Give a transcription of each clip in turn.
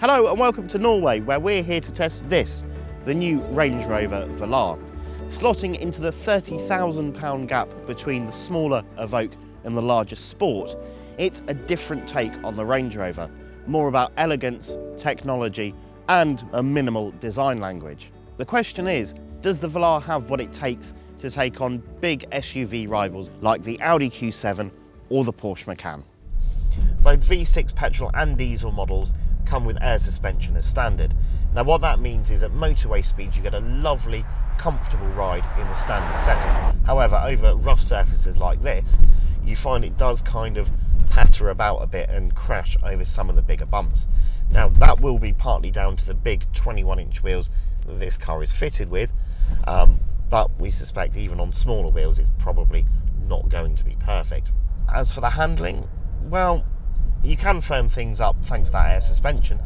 Hello and welcome to Norway, where we're here to test this, the new Range Rover Velar. Slotting into the £30,000 gap between the smaller Evoque and the larger Sport, it's a different take on the Range Rover, more about elegance, technology and a minimal design language. The question is, does the Velar have what it takes to take on big SUV rivals like the Audi Q7 or the Porsche Macan? Both V6 petrol and diesel models come with air suspension as standard. Now what that means is at motorway speeds you get a lovely, comfortable ride in the standard setting. However, over rough surfaces like this, you find it does kind of patter about a bit and crash over some of the bigger bumps. Now that will be partly down to the big 21-inch wheels that this car is fitted with, but we suspect even on smaller wheels it's probably not going to be perfect. As for the handling, well, you can firm things up thanks to that air suspension,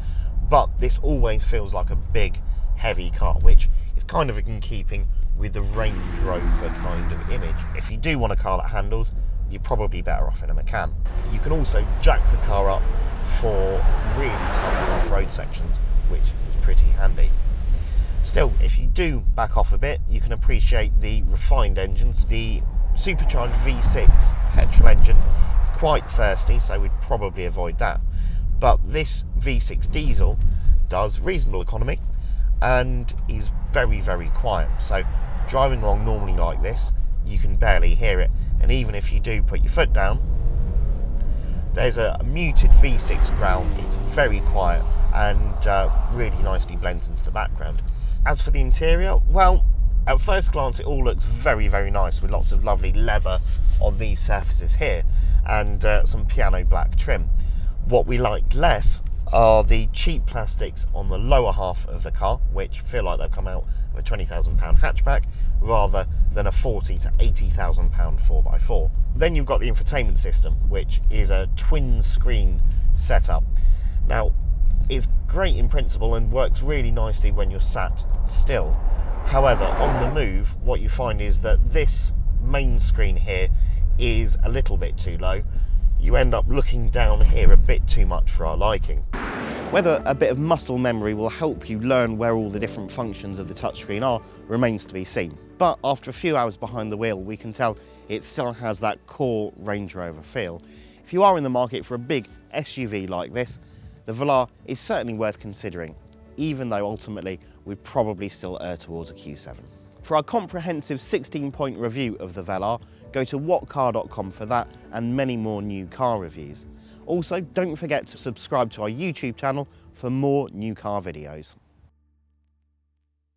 but this always feels like a big, heavy car, which is kind of in keeping with the Range Rover kind of image. If you do want a car that handles, you're probably better off in a Macan. You can also jack the car up for really tough off-road sections, which is pretty handy. Still, if you do back off a bit, you can appreciate the refined engines. The supercharged V6 petrol engine is quite thirsty, so we'd probably avoid that. But this V6 diesel does reasonable economy and is very, very quiet. So driving along normally like this, you can barely hear it. And even if you do put your foot down, there's a muted V6 growl. It's very quiet and really nicely blends into the background. As for the interior, well, at first glance it all looks very, very nice with lots of lovely leather on these surfaces here and some piano black trim. What we like less are the cheap plastics on the lower half of the car, which feel like they've come out of a £20,000 hatchback rather than a £40,000 to £80,000 4x4. Then you've got the infotainment system, which is a twin screen setup. Now, it's great in principle and works really nicely when you're sat still. However, on the move, what you find is that this main screen here is a little bit too low. You end up looking down here a bit too much for our liking. Whether a bit of muscle memory will help you learn where all the different functions of the touchscreen are remains to be seen. But after a few hours behind the wheel, we can tell it still has that core Range Rover feel. If you are in the market for a big SUV like this, the Velar is certainly worth considering, even though ultimately we'd probably still err towards a Q7. For our comprehensive 16-point review of the Velar, go to whatcar.com for that and many more new car reviews. Also, don't forget to subscribe to our YouTube channel for more new car videos.